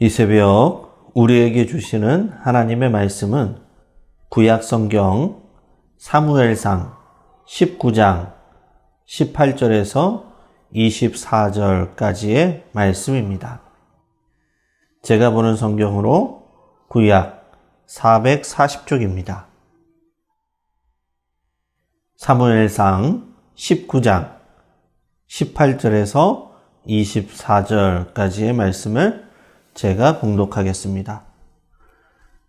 이 새벽 우리에게 주시는 하나님의 말씀은 구약 성경 사무엘상 19장 18절에서 24절까지의 말씀입니다. 제가 보는 성경으로 구약 440쪽입니다. 사무엘상 19장 18절에서 24절까지의 말씀을 제가 봉독하겠습니다.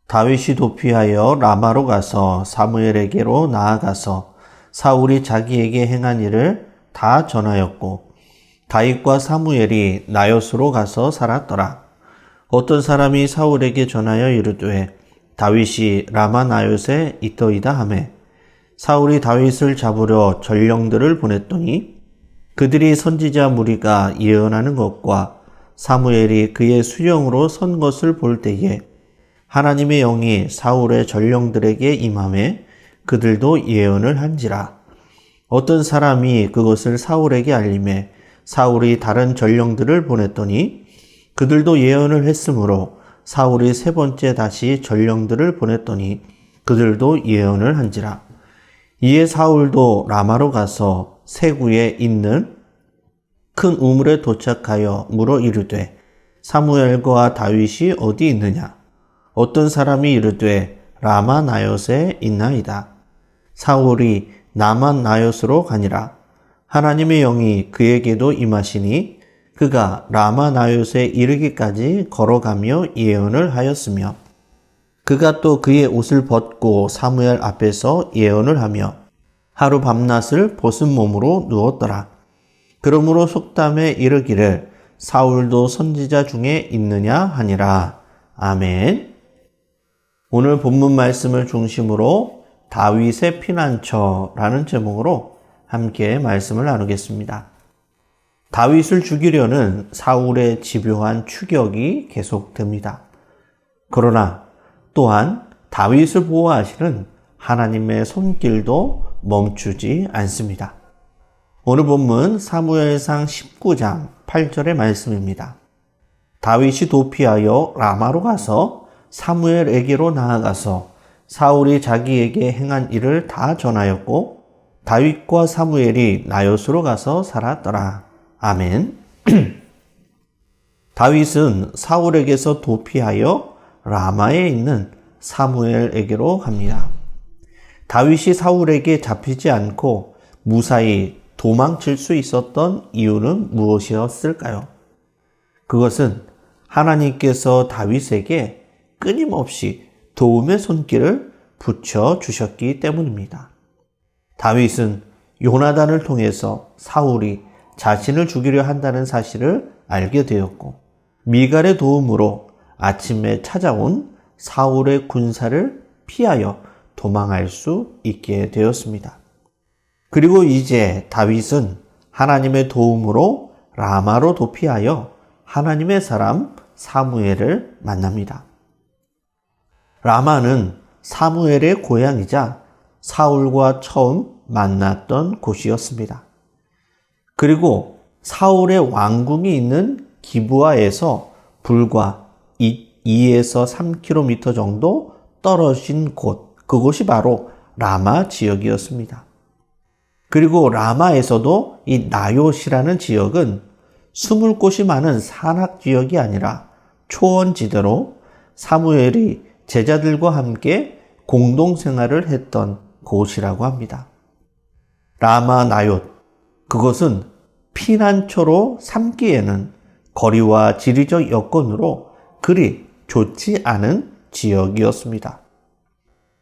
다윗이 도피하여 라마로 가서 사무엘에게로 나아가서 사울이 자기에게 행한 일을 다 전하였고 다윗과 사무엘이 나요스로 가서 살았더라. 어떤 사람이 사울에게 전하여 이르되 다윗이 라마 나요스에 있더이다 하매 사울이 다윗을 잡으려 전령들을 보냈더니 그들이 선지자 무리가 예언하는 것과 사무엘이 그의 수령으로 선 것을 볼 때에 하나님의 영이 사울의 전령들에게 임하매 그들도 예언을 한지라. 어떤 사람이 그것을 사울에게 알림해 사울이 다른 전령들을 보냈더니 그들도 예언을 했으므로 사울이 세 번째 다시 전령들을 보냈더니 그들도 예언을 한지라. 이에 사울도 라마로 가서 세구에 있는 큰 우물에 도착하여 물어 이르되 사무엘과 다윗이 어디 있느냐? 어떤 사람이 이르되 라마 나요스에 있나이다. 사울이 라마 나요스로 가니라. 하나님의 영이 그에게도 임하시니 그가 라마 나요스에 이르기까지 걸어가며 예언을 하였으며 그가 또 그의 옷을 벗고 사무엘 앞에서 예언을 하며 하루 밤낮을 벗은 몸으로 누웠더라. 그러므로 속담에 이르기를 사울도 선지자 중에 있느냐 하니라. 아멘. 오늘 본문 말씀을 중심으로 다윗의 피난처라는 제목으로 함께 말씀을 나누겠습니다. 다윗을 죽이려는 사울의 집요한 추격이 계속됩니다. 그러나 또한 다윗을 보호하시는 하나님의 손길도 멈추지 않습니다. 오늘 본문 사무엘상 19장 8절의 말씀입니다. 다윗이 도피하여 라마로 가서 사무엘에게로 나아가서 사울이 자기에게 행한 일을 다 전하였고 다윗과 사무엘이 나요스로 가서 살았더라. 아멘. 다윗은 사울에게서 도피하여 라마에 있는 사무엘에게로 갑니다. 다윗이 사울에게 잡히지 않고 무사히 도망칠 수 있었던 이유는 무엇이었을까요? 그것은 하나님께서 다윗에게 끊임없이 도움의 손길을 붙여주셨기 때문입니다. 다윗은 요나단을 통해서 사울이 자신을 죽이려 한다는 사실을 알게 되었고 미갈의 도움으로 아침에 찾아온 사울의 군사를 피하여 도망할 수 있게 되었습니다. 그리고 이제 다윗은 하나님의 도움으로 라마로 도피하여 하나님의 사람 사무엘을 만납니다. 라마는 사무엘의 고향이자 사울과 처음 만났던 곳이었습니다. 그리고 사울의 왕궁이 있는 기브아에서 불과 2에서 3km 정도 떨어진 곳, 그곳이 바로 라마 지역이었습니다. 그리고 라마에서도 이 나요시라는 지역은 숨을 곳이 많은 산악 지역이 아니라 초원지대로 사무엘이 제자들과 함께 공동생활을 했던 곳이라고 합니다. 라마 나옳, 그것은 피난처로 삼기에는 거리와 지리적 여건으로 그리 좋지 않은 지역이었습니다.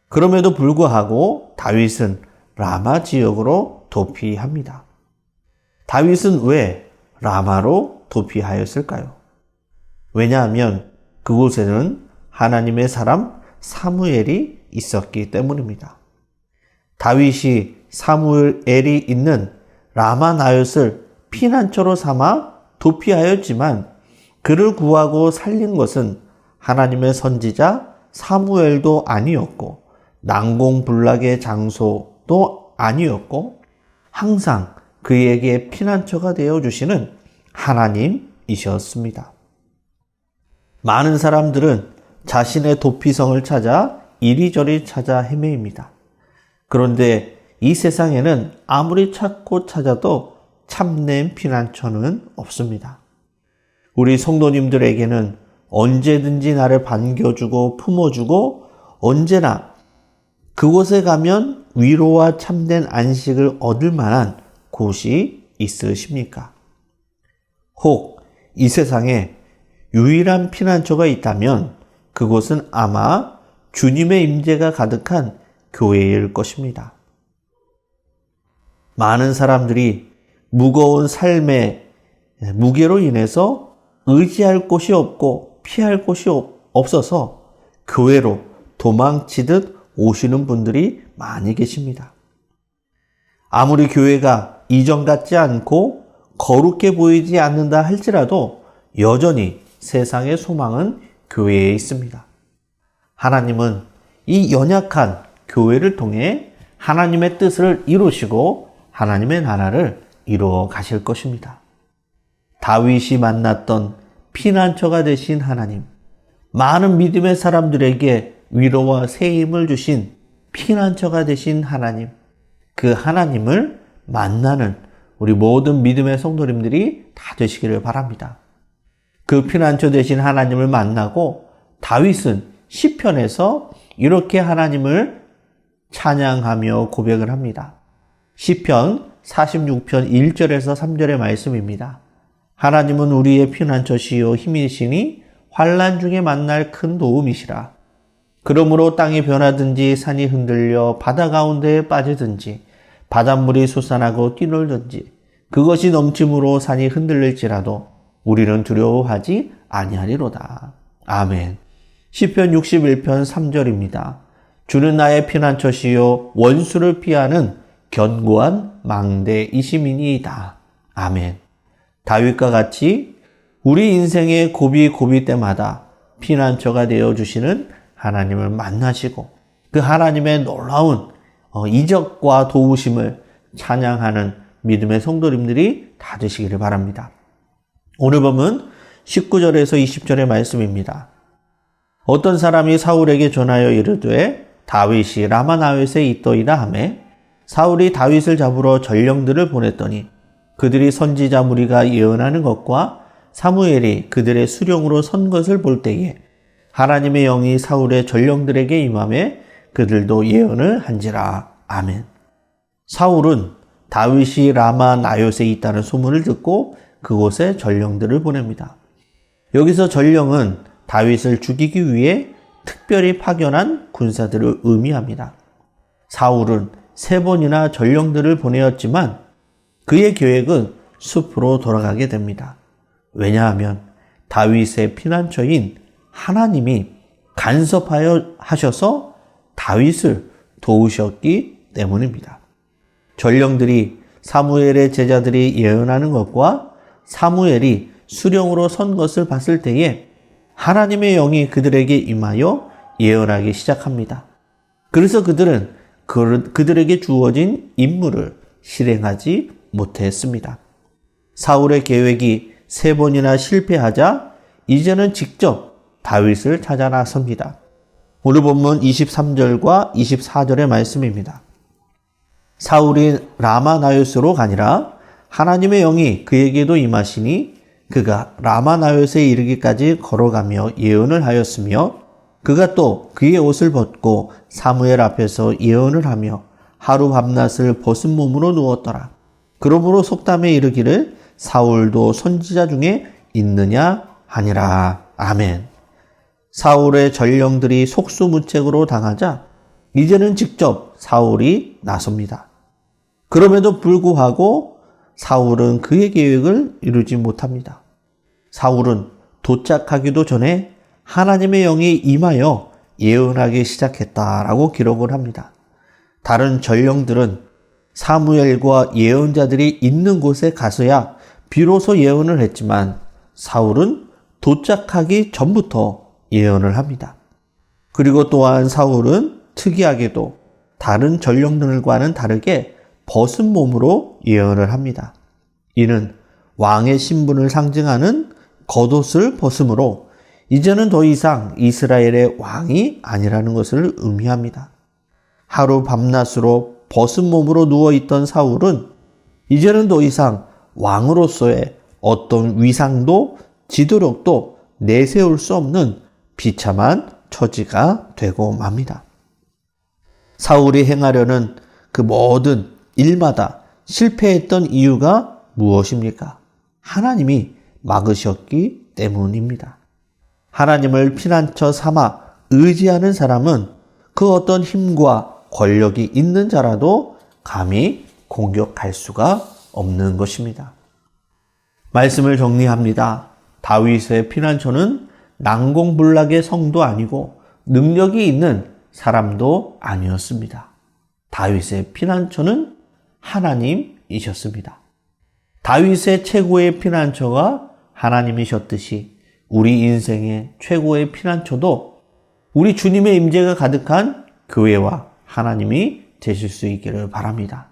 그럼에도 불구하고 다윗은 라마 지역으로 도피합니다. 다윗은 왜 라마로 도피하였을까요? 왜냐하면 그곳에는 하나님의 사람 사무엘이 있었기 때문입니다. 다윗이 사무엘이 있는 라마 나옳을 피난처로 삼아 도피하였지만 그를 구하고 살린 것은 하나님의 선지자 사무엘도 아니었고 난공불락의 장소도 아니었고 항상 그에게 피난처가 되어주시는 하나님이셨습니다. 많은 사람들은 자신의 도피성을 찾아 이리저리 찾아 헤매입니다. 그런데 이 세상에는 아무리 찾고 찾아도 참된 피난처는 없습니다. 우리 성도님들에게는 언제든지 나를 반겨주고 품어주고 언제나 그곳에 가면 위로와 참된 안식을 얻을 만한 곳이 있으십니까? 혹 이 세상에 유일한 피난처가 있다면 그곳은 아마 주님의 임재가 가득한 교회일 것입니다. 많은 사람들이 무거운 삶의 무게로 인해서 의지할 곳이 없고 피할 곳이 없어서 교회로 도망치듯 오시는 분들이 많이 계십니다. 아무리 교회가 이전 같지 않고 거룩해 보이지 않는다 할지라도 여전히 세상의 소망은 교회에 있습니다. 하나님은 이 연약한 교회를 통해 하나님의 뜻을 이루시고 하나님의 나라를 이루어 가실 것입니다. 다윗이 만났던 피난처가 되신 하나님, 많은 믿음의 사람들에게 위로와 새 힘을 주신 피난처가 되신 하나님, 그 하나님을 만나는 우리 모든 믿음의 성도님들이 다 되시기를 바랍니다. 그 피난처 되신 하나님을 만나고 다윗은 시편에서 이렇게 하나님을 찬양하며 고백을 합니다. 시편 46편 1절에서 3절의 말씀입니다. 하나님은 우리의 피난처시요 힘이시니 환난 중에 만날 큰 도움이시라. 그러므로 땅이 변하든지 산이 흔들려 바다 가운데에 빠지든지 바닷물이 솟아나고 뛰놀든지 그것이 넘침으로 산이 흔들릴지라도 우리는 두려워하지 아니하리로다. 아멘. 시편 61편 3절입니다. 주는 나의 피난처시요 원수를 피하는 견고한 망대이심이니이다. 아멘. 다윗과 같이 우리 인생의 고비 때마다 피난처가 되어주시는 하나님을 만나시고 그 하나님의 놀라운 이적과 도우심을 찬양하는 믿음의 성도님들이 다 되시기를 바랍니다. 오늘 본문 19절에서 20절의 말씀입니다. 어떤 사람이 사울에게 전하여 이르되 다윗이 라마나왑에 있더이다 하매 사울이 다윗을 잡으러 전령들을 보냈더니 그들이 선지자 무리가 예언하는 것과 사무엘이 그들의 수령으로 선 것을 볼 때에 하나님의 영이 사울의 전령들에게 임하매 그들도 예언을 한지라. 아멘. 사울은 다윗이 라마나왑에 있다는 소문을 듣고 그곳에 전령들을 보냅니다. 여기서 전령은 다윗을 죽이기 위해 특별히 파견한 군사들을 의미합니다. 사울은 3번이나 전령들을 보내었지만 그의 계획은 숲으로 돌아가게 됩니다. 왜냐하면 다윗의 피난처인 하나님이 간섭하여 하셔서 다윗을 도우셨기 때문입니다. 전령들이 사무엘의 제자들이 예언하는 것과 사무엘이 수령으로 선 것을 봤을 때에 하나님의 영이 그들에게 임하여 예언하기 시작합니다. 그래서 그들은 그들에게 주어진 임무를 실행하지 못했습니다. 사울의 계획이 3번이나 실패하자 이제는 직접 다윗을 찾아 나섭니다. 오늘 본문 23절과 24절의 말씀입니다. 사울이 라마나왑으로 가니라 하나님의 영이 그에게도 임하시니 그가 라마나왑에 이르기까지 걸어가며 예언을 하였으며 그가 또 그의 옷을 벗고 사무엘 앞에서 예언을 하며 하루 밤낮을 벗은 몸으로 누웠더라. 그러므로 속담에 이르기를 사울도 선지자 중에 있느냐 하니라. 아멘. 사울의 전령들이 속수무책으로 당하자 이제는 직접 사울이 나섭니다. 그럼에도 불구하고 사울은 그의 계획을 이루지 못합니다. 사울은 도착하기도 전에 하나님의 영이 임하여 예언하기 시작했다라고 기록을 합니다. 다른 전령들은 사무엘과 예언자들이 있는 곳에 가서야 비로소 예언을 했지만 사울은 도착하기 전부터 예언을 합니다. 그리고 또한 사울은 특이하게도 다른 전령들과는 다르게 벗은 몸으로 예언을 합니다. 이는 왕의 신분을 상징하는 겉옷을 벗음으로 이제는 더 이상 이스라엘의 왕이 아니라는 것을 의미합니다. 하루 밤낮으로 벗은 몸으로 누워있던 사울은 이제는 더 이상 왕으로서의 어떤 위상도 지도력도 내세울 수 없는 비참한 처지가 되고 맙니다. 사울이 행하려는 그 모든 일마다 실패했던 이유가 무엇입니까? 하나님이 막으셨기 때문입니다. 하나님을 피난처 삼아 의지하는 사람은 그 어떤 힘과 권력이 있는 자라도 감히 공격할 수가 없는 것입니다. 말씀을 정리합니다. 다윗의 피난처는 난공불락의 성도 아니고 능력이 있는 사람도 아니었습니다. 다윗의 피난처는 하나님이셨습니다. 다윗의 최고의 피난처가 하나님이셨듯이 우리 인생의 최고의 피난처도 우리 주님의 임재가 가득한 교회와 하나님이 되실 수 있기를 바랍니다.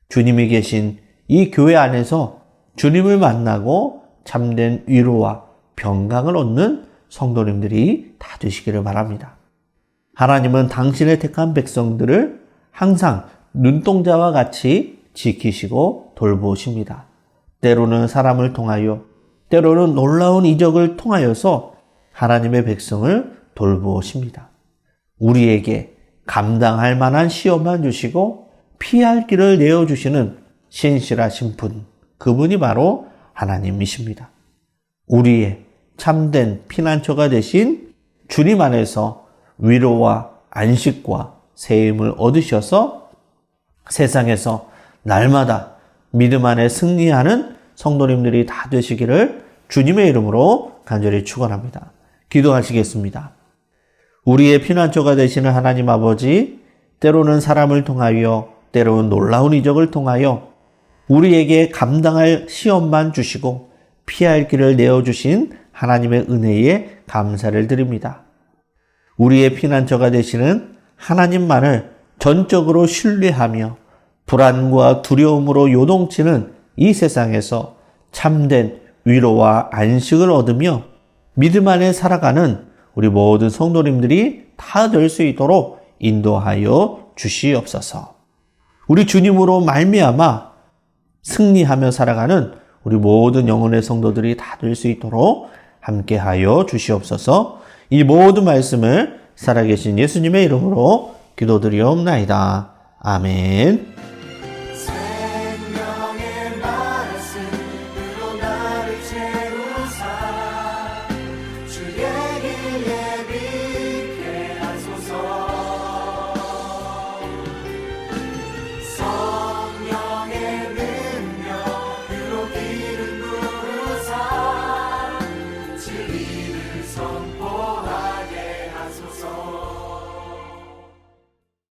주님이 계신 이 교회 안에서 주님을 만나고 참된 위로와 평강을 얻는 성도님들이 다 되시기를 바랍니다. 하나님은 당신의 택한 백성들을 항상 눈동자와 같이 지키시고 돌보십니다. 때로는 사람을 통하여, 때로는 놀라운 이적을 통하여서 하나님의 백성을 돌보십니다. 우리에게 감당할 만한 시험만 주시고 피할 길을 내어주시는 신실하신 분, 그분이 바로 하나님이십니다. 우리의 참된 피난처가 되신 주님 안에서 위로와 안식과 세임을 얻으셔서 세상에서 날마다 믿음 안에 승리하는 성도님들이 다 되시기를 주님의 이름으로 간절히 축원합니다. 기도하시겠습니다. 우리의 피난처가 되시는 하나님 아버지, 때로는 사람을 통하여, 때로는 놀라운 이적을 통하여 우리에게 감당할 시험만 주시고 피할 길을 내어주신 하나님의 은혜에 감사를 드립니다. 우리의 피난처가 되시는 하나님만을 전적으로 신뢰하며 불안과 두려움으로 요동치는 이 세상에서 참된 위로와 안식을 얻으며 믿음 안에 살아가는 우리 모든 성도님들이 다 될 수 있도록 인도하여 주시옵소서. 우리 주님으로 말미암아 승리하며 살아가는 우리 모든 영혼의 성도들이 다 될 수 있도록 함께하여 주시옵소서. 이 모든 말씀을 살아계신 예수님의 이름으로 기도드리옵나이다. 아멘.